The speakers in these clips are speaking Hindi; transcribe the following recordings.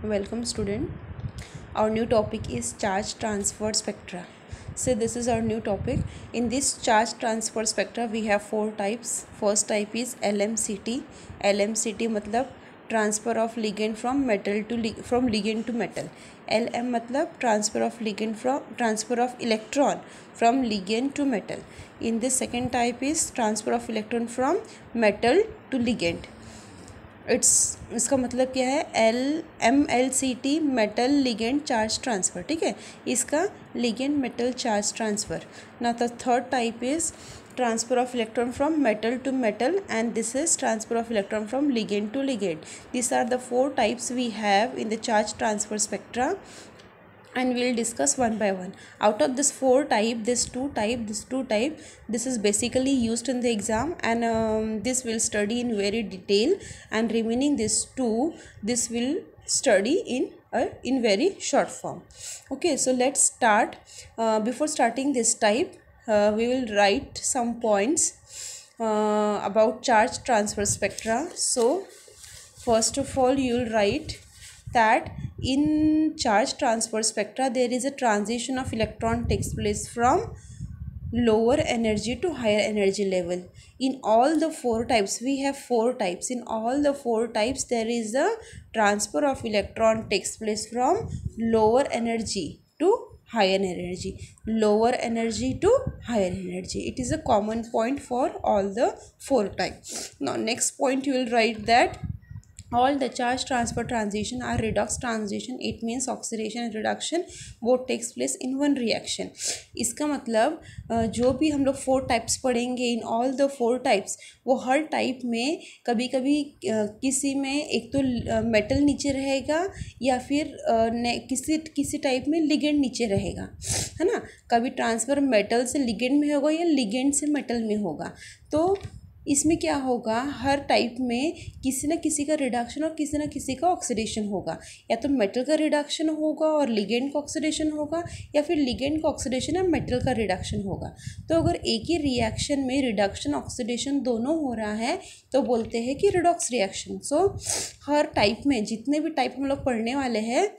Welcome student. Our new topic is charge transfer spectra. So this is our new topic. In this charge transfer spectra we have four types. First type is LMCT. LMCT मतलब transfer of ligand from ligand to metal. LM मतलब transfer of electron from ligand to metal. In this second type is transfer of electron from metal to ligand. इसका मतलब क्या है MLCT metal ligand charge transfer. ठीक है, इसका लिगेंड मेटल चार्ज ट्रांसफ़र. ना the third type is transfer of electron from metal to metal, and this is transfer of electron from ligand to ligand. These are the four types we have in the charge transfer spectra, and we'll discuss one by one. Out of this four type, this two type, this is basically used in the exam, and this will study in very detail, and remaining this two, this will study in very short form. Okay, so let's start. Before starting this type, we will write some points about charge transfer spectra. So first of all, you will write that in charge transfer spectra there is a transition of electron takes place from lower energy to higher energy level. In all the four types, we have four types. In all the four types there is a transfer of electron takes place from lower energy to higher energy. Lower energy to higher energy, it is a common point for all the four types. Now next point, you will write that all the charge transfer transition are redox transition. It means oxidation and reduction both takes place in one reaction. इसका मतलब जो भी हम लोग फोर टाइप्स पढ़ेंगे, in all the four types, वो हर टाइप में कभी कभी किसी में एक तो मेटल नीचे रहेगा, या फिर किसी टाइप में लिगेंड नीचे रहेगा, है ना. कभी ट्रांसफ़र मेटल से लिगेंड में होगा या लिगेंड से मेटल में होगा. तो इसमें क्या होगा, हर टाइप में किसी न किसी का रिडक्शन और किसी न किसी का ऑक्सीडेशन होगा. या तो मेटल का रिडक्शन होगा और लिगेंड का ऑक्सीडेशन होगा, या फिर लिगेंड का ऑक्सीडेशन और मेटल का रिडक्शन होगा. तो अगर एक ही रिएक्शन में रिडक्शन ऑक्सीडेशन दोनों हो रहा है तो बोलते हैं कि रिडॉक्स रिएक्शन. सो हर टाइप में, जितने भी टाइप हम लोग पढ़ने वाले हैं,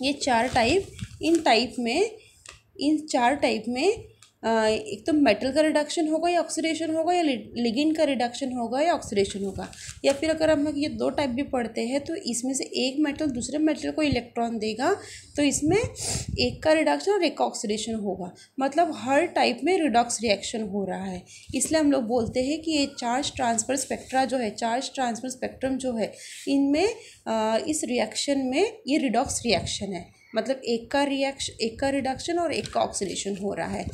ये चार टाइप, इन चार टाइप में एक तो मेटल का रिडक्शन होगा या ऑक्सीडेशन होगा, या लिगेंड का रिडक्शन होगा या ऑक्सीडेशन होगा. या फिर अगर हम ये दो टाइप भी पढ़ते हैं तो इसमें से एक मेटल दूसरे मेटल को इलेक्ट्रॉन देगा, तो इसमें एक का रिडक्शन और एक का ऑक्सीडेशन होगा. मतलब हर टाइप में रिडॉक्स रिएक्शन हो रहा है. इसलिए हम लोग बोलते हैं कि ये चार्ज ट्रांसफ़र स्पेक्ट्रा जो है, चार्ज ट्रांसफ़र स्पेक्ट्रम जो है, इनमें इस रिएक्शन में ये रिडॉक्स रिएक्शन है. मतलब एक का रिडक्शन और एक का ऑक्सीडेशन हो रहा है.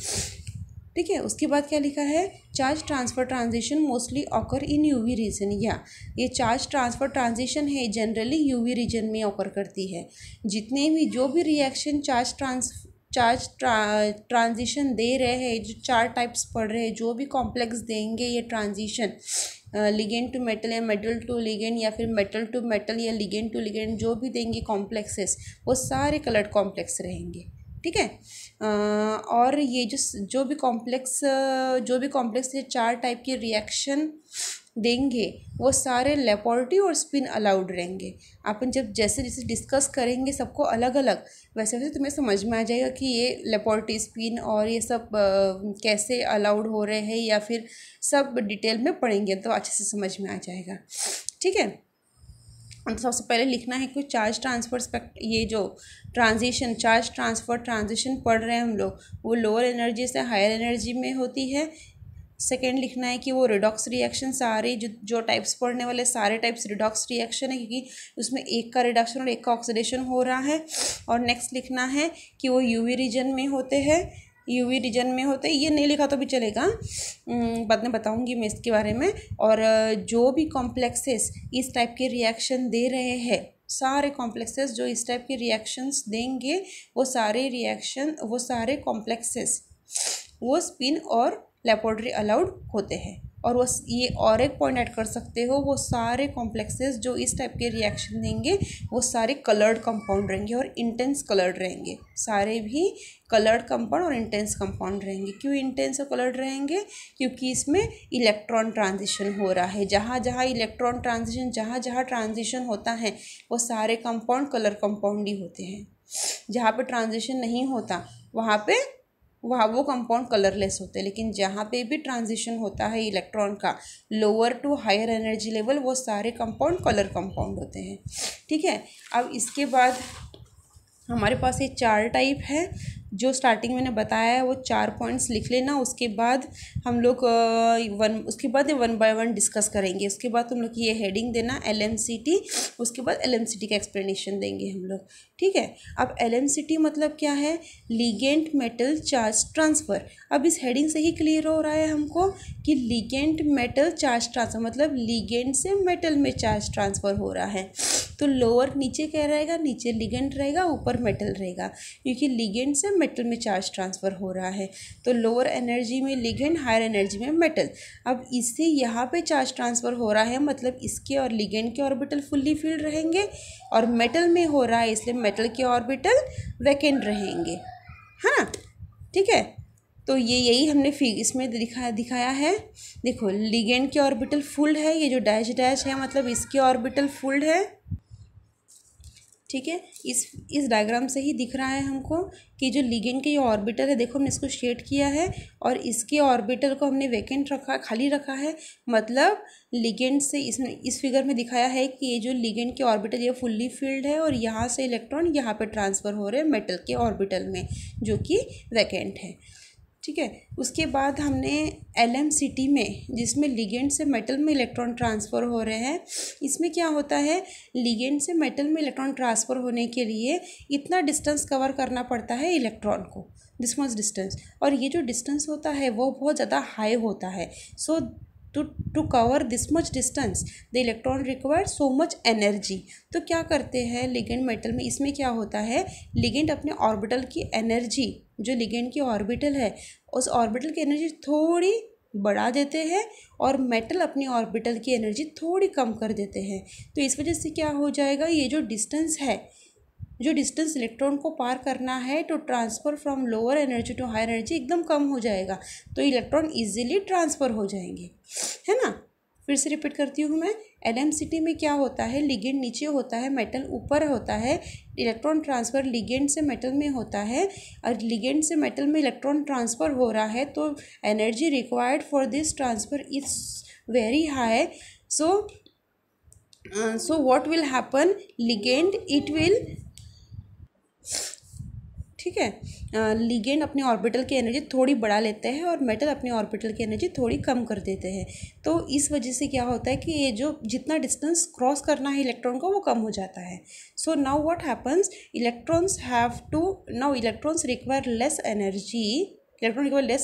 ठीक है, उसके बाद क्या लिखा है, charge transfer transition mostly occur in UV region. या ये चार्ज ट्रांसफ़र ट्रांजिशन है जनरली यूवी रीजन में ऑकर करती है. जितने भी जो भी रिएक्शन चार्ज ट्रांजिशन दे रहे हैं, जो चार टाइप्स पढ़ रहे हैं, जो भी कॉम्प्लेक्स देंगे ये ट्रांजिशन, लिगेंड टू मेटल या मेटल टू लिगेंड, या फिर मेटल टू मेटल या लिगेंड टू लिगेंड, जो भी देंगे कॉम्प्लेक्सेस, वो सारे कलर्ड कॉम्प्लेक्स रहेंगे. ठीक है, और ये जो भी कॉम्प्लेक्स ये चार टाइप के रिएक्शन देंगे, वो सारे लेपोर्टी और स्पिन अलाउड रहेंगे. अपन जब जैसे जैसे डिस्कस करेंगे सबको अलग अलग, वैसे वैसे तुम्हें समझ में आ जाएगा कि ये लेपोर्टी, स्पिन और ये सब कैसे अलाउड हो रहे हैं, या फिर सब डिटेल में पढ़ेंगे तो अच्छे से समझ में आ जाएगा. ठीक है, तो सबसे पहले लिखना है कि चार्ज ट्रांसफ़र ये जो चार्ज ट्रांसफ़र ट्रांजिशन पढ़ रहे हैं हम लोग, वो लोअर एनर्जी से हायर एनर्जी में होती है. सेकेंड लिखना है कि वो रिडॉक्स रिएक्शन, सारे जो टाइप्स पढ़ने वाले सारे टाइप्स रिडॉक्स रिएक्शन है, क्योंकि उसमें एक का रिडक्शन और एक का ऑक्सीडेशन हो रहा है. और नेक्स्ट लिखना है कि वो यूवी रीजन में होते हैं. ये नहीं लिखा तो भी चलेगा, बाद में बताऊंगी मैं इसके बारे में. और जो भी कॉम्प्लेक्सेस इस टाइप के रिएक्शन दे रहे हैं, सारे कॉम्प्लेक्सेस जो इस टाइप के रिएक्शंस देंगे, वो सारे कॉम्प्लेक्सेस वो स्पिन और लेपोर्टरी अलाउड होते हैं. और वो ये और एक पॉइंट ऐड कर सकते हो, वो सारे कॉम्प्लेक्सेस जो इस टाइप के रिएक्शन देंगे वो सारे कलर्ड कंपाउंड रहेंगे और इंटेंस कलर्ड रहेंगे, सारे भी कलर्ड कंपाउंड और इंटेंस कंपाउंड रहेंगे। क्यों इंटेंस और कलर्ड रहेंगे? क्योंकि इसमें इलेक्ट्रॉन ट्रांजिशन हो रहा है, जहाँ जहाँ इलेक्ट्रॉन ट्रांजिशन, जहाँ जहाँ ट्रांजिशन होता है वो सारे कंपाउंड कलर कंपाउंड ही होते हैं। जहाँ पे ट्रांजिशन नहीं होता वहाँ वो कंपाउंड कलरलेस होते हैं, लेकिन जहाँ पे भी ट्रांजिशन होता है इलेक्ट्रॉन का lower to higher energy level, वो सारे कंपाउंड कलर कंपाउंड होते हैं। ठीक है, अब इसके बाद हमारे पास ये 4 टाइप है जो स्टार्टिंग मैंने बताया है, वो 4 पॉइंट्स लिख लेना। उसके बाद हम लोग उसके बाद 1 बाय 1 डिस्कस करेंगे। उसके बाद तुम लोग ये हेडिंग देना LMCT, उसके बाद LMCT का एक्सप्लेनेशन देंगे हम लोग। ठीक है, अब LMCT मतलब क्या है? Ligand metal charge transfer. अब इस हेडिंग से ही क्लियर हो रहा है हमको कि लिगेंड मेटल चार्ज ट्रांसफ़र मतलब लिगेंड से मेटल में चार्ज ट्रांसफ़र हो रहा है। तो लोअर नीचे क्या रहेगा? नीचे लिगेंड रहेगा, ऊपर मेटल रहेगा, क्योंकि लिगेंड से मेटल में चार्ज ट्रांसफ़र हो रहा है। तो लोअर एनर्जी में लिगेंड, हायर एनर्जी में मेटल। अब इससे यहाँ पे चार्ज ट्रांसफ़र हो रहा है मतलब इसके और लिगेंड के ऑर्बिटल फुल्ली फिल्ड रहेंगे, और मेटल में हो रहा है इसलिए मेटल के ऑर्बिटल वैकेंट रहेंगे, है ना? ठीक है, तो ये यही हमने इसमें दिखाया है। देखो लिगेंड के ऑर्बिटल फुल्ड है, ये जो डैश डैश है मतलब इसके ऑर्बिटल फुल्ड है। ठीक है, इस डायग्राम से ही दिख रहा है हमको कि जो लिगेंड के ये ऑर्बिटल है, देखो हमने इसको शेड किया है और इसके ऑर्बिटल को हमने वैकेंट रखा, खाली रखा है। मतलब लिगेंड से इस फिगर में दिखाया है कि ये जो लिगेंड के ऑर्बिटल ये फुल्ली फिल्ड है और यहाँ से इलेक्ट्रॉन यहाँ पे ट्रांसफ़र हो रहे हैं मेटल के ऑर्बिटल में जो कि वैकेंट है। ठीक है, उसके बाद हमने LMCT में जिसमें लिगेंड से मेटल में इलेक्ट्रॉन ट्रांसफ़र हो रहे हैं, इसमें क्या होता है? लिगेंड से मेटल में इलेक्ट्रॉन ट्रांसफ़र होने के लिए इतना डिस्टेंस कवर करना पड़ता है इलेक्ट्रॉन को, दिस मच डिस्टेंस, और ये जो डिस्टेंस होता है वो बहुत ज़्यादा हाई होता है। So to cover this much distance the electron require so much energy. तो क्या करते हैं लिगेंड मेटल में, इसमें क्या होता है? लिगेंड अपने ऑर्बिटल की एनर्जी, जो लिगेंड की ऑर्बिटल है उस ऑर्बिटल की एनर्जी थोड़ी बढ़ा देते हैं और मेटल अपनी ऑर्बिटल की एनर्जी थोड़ी कम कर देते हैं। तो इस वजह से क्या हो जाएगा? ये जो डिस्टेंस है, जो डिस्टेंस इलेक्ट्रॉन को पार करना है to transfer from lower energy to higher energy एकदम कम हो जाएगा, तो इलेक्ट्रॉन इजीली ट्रांसफ़र हो जाएंगे, है ना? फिर से रिपीट करती हूँ मैं, LMCT में क्या होता है? लिगेंड नीचे होता है, मेटल ऊपर होता है, इलेक्ट्रॉन ट्रांसफ़र लिगेंड से मेटल में होता है और लिगेंड से मेटल में इलेक्ट्रॉन ट्रांसफ़र हो रहा है तो energy required for this transfer is very high. So what will happen? Ligand it will, ठीक है, लिगेंड अपने ऑर्बिटल की एनर्जी थोड़ी बढ़ा लेते हैं और मेटल अपने ऑर्बिटल की एनर्जी थोड़ी कम कर देते हैं। तो इस वजह से क्या होता है कि ये जो जितना डिस्टेंस क्रॉस करना है इलेक्ट्रॉन को वो कम हो जाता है। So now what happens? Electrons require less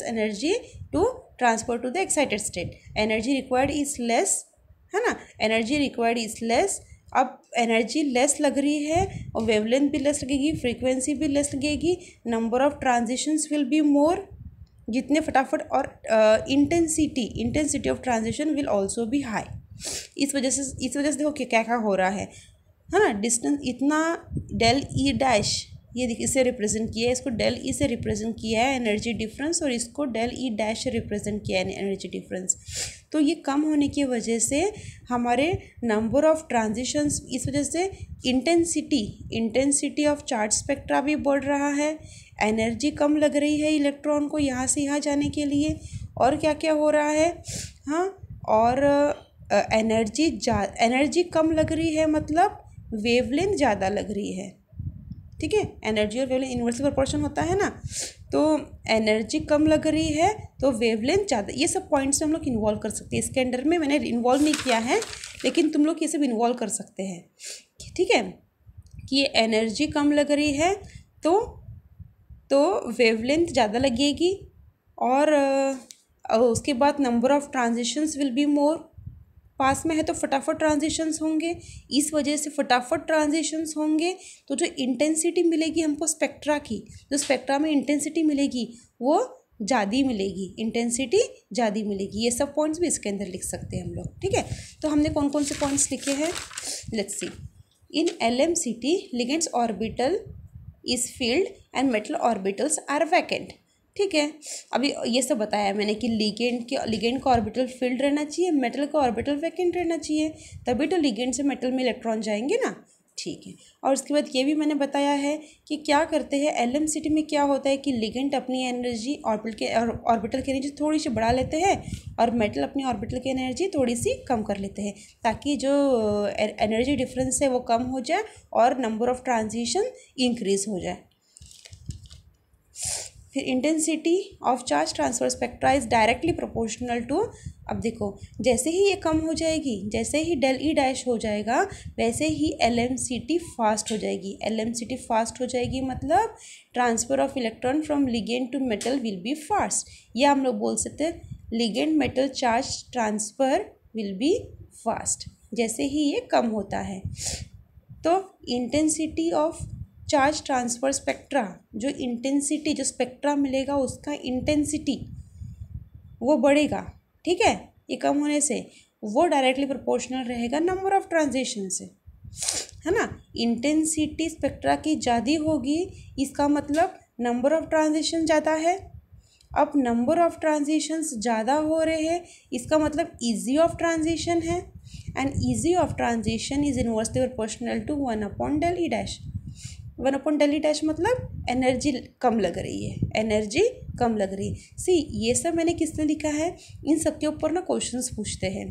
energy to transfer to the excited state. Energy required is less, है ना? Energy required is less. अब एनर्जी लेस लग रही है और वेवलेंथ भी लेस लगेगी, फ्रीक्वेंसी भी लेस लगेगी, number of transitions will be मोर, जितने फटाफट, और intensity of transition will also be high. इस वजह से देखो क्या क्या हो रहा है ना? डिस्टेंस इतना डेल ई डैश, ये देखिए इसे रिप्रेजेंट किया है, इसको डेल ई से रिप्रेजेंट किया है एनर्जी डिफरेंस, और इसको डेल ई डैश से रिप्रेजेंट किया है एनर्जी डिफरेंस। तो ये कम होने की वजह से हमारे नंबर ऑफ ट्रांजिशंस, इस वजह से इंटेंसिटी ऑफ चार्ज स्पेक्ट्रा भी बढ़ रहा है, एनर्जी कम लग रही है इलेक्ट्रॉन को यहाँ से यहाँ जाने के लिए, और क्या क्या हो रहा है? हाँ, और एनर्जी कम लग रही है मतलब वेवलेंथ ज़्यादा लग रही है। ठीक है, एनर्जी और वेवलेंथ इन्वर्सली प्रोपोर्शन होता है ना, तो एनर्जी कम लग रही है तो वेवलेंथ ज़्यादा। ये सब पॉइंट्स हम लोग इन्वॉल्व कर सकते हैं। इसके अंडर में मैंने इन्वॉल्व नहीं किया है, लेकिन तुम लोग ये सब इन्वॉल्व कर सकते हैं। ठीक है, कि ये एनर्जी कम लग रही है तो वेवलेंथ ज़्यादा लगेगी, और उसके बाद number of transitions will be more. पास में है तो फटाफट ट्रांजिशंस होंगे, इस वजह से फटाफट ट्रांजिशंस होंगे तो जो इंटेंसिटी मिलेगी हमको स्पेक्ट्रा की, जो स्पेक्ट्रा में इंटेंसिटी मिलेगी वो ज़्यादा मिलेगी, इंटेंसिटी ज़्यादा मिलेगी। ये सब पॉइंट्स भी इसके अंदर लिख सकते हैं हम लोग, ठीक है। तो हमने कौन कौन से पॉइंट्स लिखे हैं, let's see. In LMCT ligands orbital is field and metal orbitals are vacant, ठीक है। अभी ये सब बताया मैंने कि लिगेंड का ऑर्बिटल फील्ड रहना चाहिए, मेटल का ऑर्बिटल वैकेंट रहना चाहिए, तभी तो लिगेंड से मेटल में इलेक्ट्रॉन जाएंगे ना, ठीक है। और उसके बाद ये भी मैंने बताया है कि क्या करते हैं LMCT में, क्या होता है कि लिगेंड अपनी एनर्जी ऑर्बिटल की एनर्जी थोड़ी सी बढ़ा लेते हैं और मेटल अपनी ऑर्बिटल की एनर्जी थोड़ी सी कम कर लेते हैं, ताकि जो एनर्जी डिफरेंस है वो कम हो जाए और नंबर ऑफ ट्रांजिशन इंक्रीज हो जाए। फिर intensity of charge transfer spectra is directly proportional to, अब देखो जैसे ही ये कम हो जाएगी, जैसे ही डेल ई डैश हो जाएगा, वैसे ही LMCT फास्ट हो जाएगी। LMCT फास्ट हो जाएगी मतलब transfer of electron from ligand to metal will be fast, या हम लोग बोल सकते हैं ligand metal charge transfer will be fast, जैसे ही ये कम होता है। तो intensity of charge transfer spectra, जो इंटेंसिटी, जो स्पेक्ट्रा मिलेगा उसका इंटेंसिटी वो बढ़ेगा, ठीक है। ये कम होने से वो डायरेक्टली प्रोपोर्शनल रहेगा नंबर ऑफ ट्रांजिशन से, है ना। इंटेंसिटी स्पेक्ट्रा की ज़्यादा होगी, इसका मतलब नंबर ऑफ ट्रांजिशन ज़्यादा है। अब नंबर ऑफ ट्रांजिशंस ज़्यादा हो रहे हैं, इसका मतलब ईजी ऑफ ट्रांजिशन है, and easy of transition is inversely proportional to 1/del E dash. 1/del E dash मतलब एनर्जी कम लग रही है, एनर्जी कम लग रही है। सी ये सब मैंने किसने लिखा है, इन सब के ऊपर ना क्वेश्चंस पूछते हैं।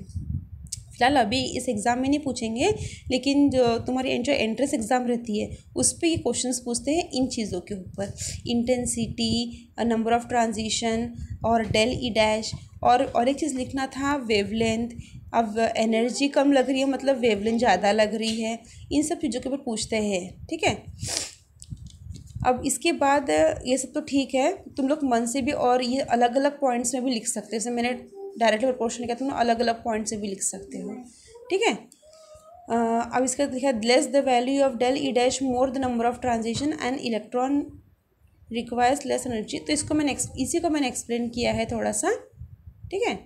फिलहाल अभी इस एग्ज़ाम में नहीं पूछेंगे, लेकिन जो तुम्हारी जो एंट्रेंस एग्ज़ाम रहती है उस पर ये क्वेश्चंस पूछते हैं इन चीज़ों के ऊपर, इंटेंसिटी, नंबर ऑफ ट्रांजिशन और del E डैश, और एक चीज़ लिखना था वेवलेंथ। अब एनर्जी कम लग रही है मतलब वेवलेंथ ज़्यादा लग रही है, इन सब चीज़ों के ऊपर पूछते हैं, ठीक है। अब इसके बाद ये सब तो ठीक है, तुम लोग मन से भी और ये अलग अलग पॉइंट्स में भी लिख सकते हो, जैसे मैंने डायरेक्टली प्रोपोर्शनल किया, तुम अलग अलग पॉइंट से भी लिख सकते हो, ठीक है। अब इसका लिखा less the value of del E dash more the number of transition and electron requires less energy. तो इसको मैंने इसी को मैंने एक्सप्लेन किया है थोड़ा सा, ठीक है।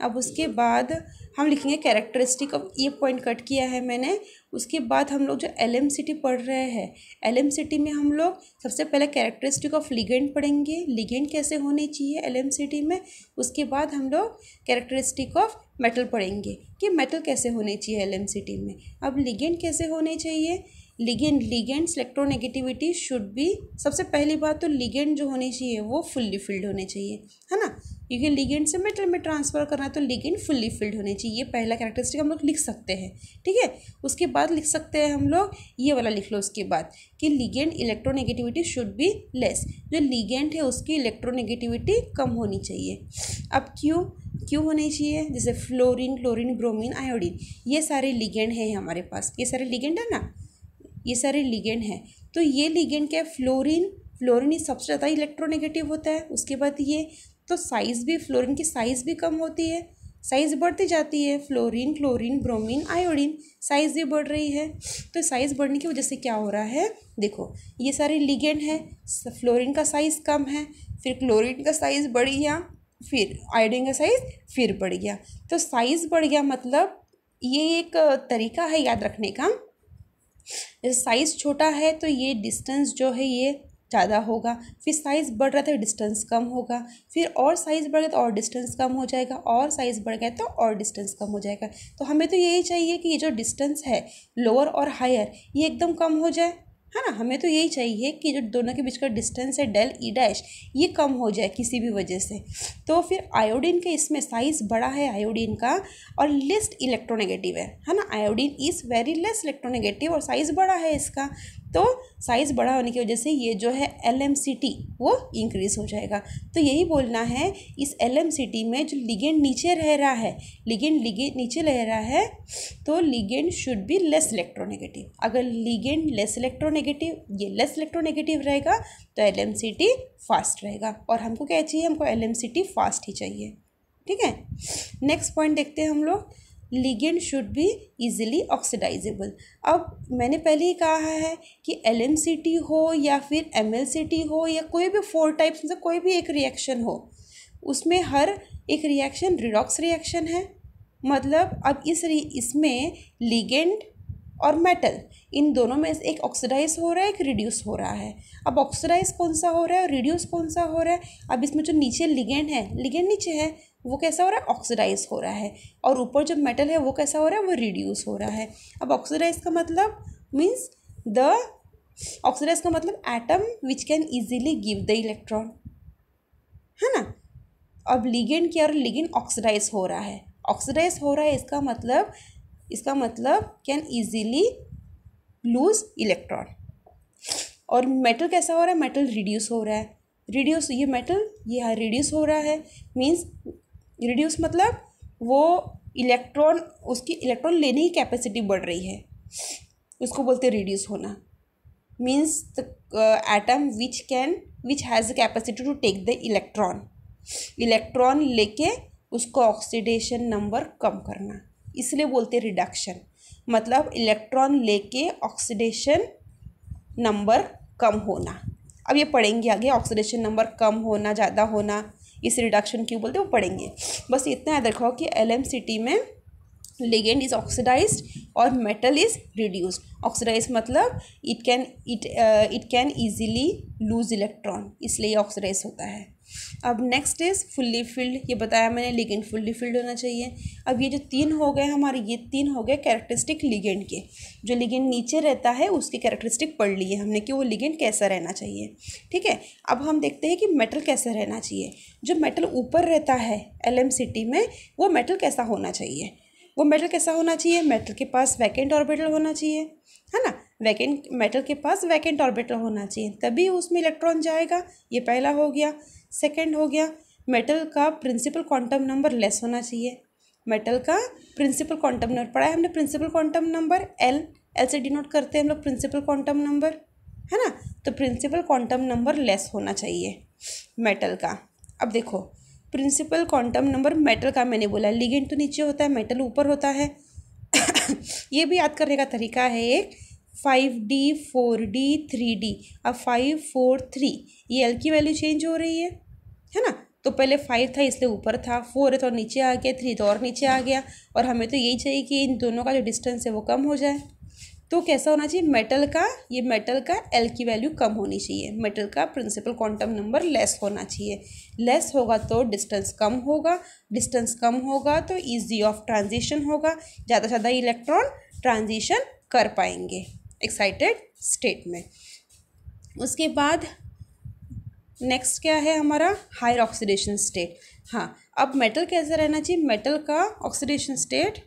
अब उसके बाद हम लिखेंगे कैरेक्टरिस्टिक ऑफ, ये पॉइंट कट किया है मैंने। उसके बाद हम लोग जो LMCT पढ़ रहे हैं, LMCT में हम लोग सबसे पहले कैरेक्टरिस्टिक ऑफ लिगेंड पढ़ेंगे, लिगेंड कैसे होने चाहिए LMCT में। उसके बाद हम लोग कैरेक्टरिस्टिक ऑफ मेटल पढ़ेंगे कि मेटल कैसे होने चाहिए LMCT में। अब लिगेंड कैसे होने चाहिए, लिगेंड्स इलेक्ट्रोनेगेटिविटी शुड बी, सबसे पहली बात तो लिगेंड जो होने चाहिए वो फुल्ली फिल्ड होने चाहिए, है ना, क्योंकि लिगेंड से मेटल में ट्रांसफ़र करना है तो लिगेंड फुल्ली फिल्ड होने चाहिए। ये पहला कैरेक्टरिस्टिक हम लोग लिख सकते हैं, ठीक है। उसके बाद लिख सकते हैं हम लोग ये वाला, लिख लो उसके बाद कि ligand electronegativity should be less, जो लिगेंड है उसकी इलेक्ट्रोनेगेटिविटी कम होनी चाहिए। अब क्यों होनी चाहिए, जैसे फ्लोरीन, क्लोरीन, ब्रोमीन, आयोडीन, ये सारे लिगेंड हैं हमारे पास, ये सारे लिगेंड है ना, ये सारे लिगेंड हैं। तो ये लिगेंड क्या है, फ्लोरीन ही सबसे ज़्यादा इलेक्ट्रोनेगेटिव होता है। उसके बाद ये तो साइज़ भी, फ्लोरीन की साइज़ भी कम होती है, साइज़ बढ़ती जाती है, fluorine, chlorine, bromine, iodine, size भी बढ़ रही है। तो साइज़ बढ़ने की वजह से क्या हो रहा है, देखो ये सारे लिगेंड हैं, फ्लोरीन का साइज़ कम है, फिर क्लोरीन का साइज़ बढ़ गया, फिर आयोडीन का साइज़ फिर बढ़ गया। तो साइज़ बढ़ गया मतलब ये एक तरीका है याद रखने का, जैसे साइज़ छोटा है तो ये डिस्टेंस जो है ये ज़्यादा होगा, फिर साइज़ बढ़ रहा है तो डिस्टेंस कम होगा, फिर और साइज़ बढ़ गया तो और डिस्टेंस कम हो जाएगा, और साइज़ बढ़ गया तो और डिस्टेंस कम हो जाएगा। तो हमें तो यही चाहिए कि ये जो डिस्टेंस है लोअर और हायर ये एकदम कम हो जाए, है ना। हमें तो यही चाहिए कि जो दोनों के बीच का डिस्टेंस है del E डैश ये कम हो जाए किसी भी वजह से। तो फिर आयोडीन के इसमें साइज़ बड़ा है आयोडीन का और लेस इलेक्ट्रोनेगेटिव है ना, iodine is very less electronegative और साइज़ बड़ा है इसका। तो साइज़ बड़ा होने की वजह से ये जो है LMCT वो इंक्रीज़ हो जाएगा। तो यही बोलना है, इस LMCT में जो लिगेंड नीचे रह रहा है, लिगेंड नीचे रह रहा है तो ligand should be less electronegative. अगर लिगेंड लेस इलेक्ट्रोनेगेटिव, ये लेस इलेक्ट्रोनेगेटिव रहेगा तो LMCT फास्ट रहेगा, और हमको क्या चाहिए, हमको LMCT फास्ट ही चाहिए, ठीक है। नेक्स्ट पॉइंट देखते हैं हम लोग, ligand should be easily oxidisable. अब मैंने पहले ही कहा है कि LMCT हो या फिर MLCT हो या कोई भी 4 टाइप्स में से कोई भी एक रिएक्शन हो, उसमें हर एक रिएक्शन रिडॉक्स रिएक्शन है। मतलब अब इसमें लिगेंड और मेटल इन दोनों में से एक ऑक्सीडाइज हो रहा है, एक रिड्यूस हो रहा है। अब ऑक्सीडाइज कौन सा हो रहा है और रिड्यूस कौन सा हो रहा है? अब इसमें जो नीचे लिगेंड है, लिगेंड नीचे है, वो कैसा हो रहा है? ऑक्सीडाइज हो रहा है। और ऊपर जो मेटल है वो कैसा हो रहा है? वो रिड्यूस हो रहा है। अब ऑक्सीडाइज का मतलब मीन्स ऑक्सीडाइज का मतलब atom which can easily give the electron, है ना। अब लिगेंड क्या, और लिगेंड ऑक्सीडाइज हो रहा है, ऑक्सीडाइज हो रहा है, इसका मतलब कैन ईजीली लूज इलेक्ट्रॉन। और मेटल कैसा हो रहा है? मेटल रिड्यूस हो रहा है, रिड्यूस, ये मेटल ये रिड्यूस हो रहा है। मीन्स रिड्यूस मतलब वो इलेक्ट्रॉन, उसकी इलेक्ट्रॉन लेने की कैपेसिटी बढ़ रही है, उसको बोलते हैं रिड्यूस होना। Means the atom which has the capacity to take the electron लेके उसको ऑक्सीडेशन नंबर कम करना, इसलिए बोलते हैं रिडक्शन। मतलब इलेक्ट्रॉन लेके ऑक्सीडेशन नंबर कम होना। अब ये पढ़ेंगे आगे, ऑक्सीडेशन नंबर कम होना, ज़्यादा होना, इस रिडक्शन क्यों बोलते हैं वो पढ़ेंगे। बस इतना याद रखो कि LMCT में लिगेंड इज ऑक्सीडाइज्ड और मेटल इज रिड्यूस्ड। ऑक्सीडाइज मतलब it can easily loose electron, इसलिए ऑक्सीडाइज होता है। अब नेक्स्ट इज फुल्ली फिल्ड। ये बताया मैंने, लिगेंड फुल्ली फिल्ड होना चाहिए। अब ये जो 3 हो गए हमारे, ये 3 हो गए कैरेक्टरिस्टिक लिगेंड के। जो लिगेंड नीचे रहता है उसकी कैरेक्टरिस्टिक पढ़ लिए हमने कि वो लिगेंड कैसा रहना चाहिए, ठीक है। अब हम देखते हैं कि मेटल कैसा रहना चाहिए। जो मेटल ऊपर रहता है LMCT में, वो मेटल कैसा होना चाहिए? वो मेटल कैसा होना चाहिए? मेटल के पास वैकेंट ऑर्बिटल होना चाहिए, है ना। मेटल के पास वैकेंट ऑर्बिटल होना चाहिए, तभी उसमें इलेक्ट्रॉन जाएगा। ये पहला हो गया। सेकंड हो गया, मेटल का प्रिंसिपल क्वांटम नंबर लेस होना चाहिए। मेटल का प्रिंसिपल क्वांटम नंबर पढ़ा है हमने, प्रिंसिपल क्वांटम नंबर एल से डिनोट करते हैं हम लोग प्रिंसिपल क्वांटम नंबर, है ना। तो प्रिंसिपल क्वांटम नंबर लेस होना चाहिए मेटल का। अब देखो, प्रिंसिपल क्वांटम नंबर मेटल का मैंने बोला, लिगेंड तो नीचे होता है, मेटल ऊपर होता है। ये भी याद करने का तरीका है एक, 5D 4D 3D। अब 5 4 3, ये L की वैल्यू चेंज हो रही है ना। तो पहले 5 था इसलिए ऊपर था, 4 है तो नीचे आ गया, 3 तो और नीचे आ गया। और हमें तो यही चाहिए कि इन दोनों का जो डिस्टेंस है वो कम हो जाए। तो कैसा होना चाहिए? मेटल का L की वैल्यू कम होनी चाहिए, मेटल का प्रिंसिपल क्वांटम नंबर लेस होना चाहिए। लेस होगा तो डिस्टेंस कम होगा, डिस्टेंस कम होगा तो ईजी ऑफ ट्रांजिशन होगा, ज़्यादा से ज़्यादा इलेक्ट्रॉन ट्रांजिशन कर पाएंगे एक्साइटेड स्टेट में। उसके बाद नेक्स्ट क्या है हमारा? Higher oxidation state. हाँ, अब मेटल कैसा रहना चाहिए? मेटल का ऑक्सीडेशन स्टेट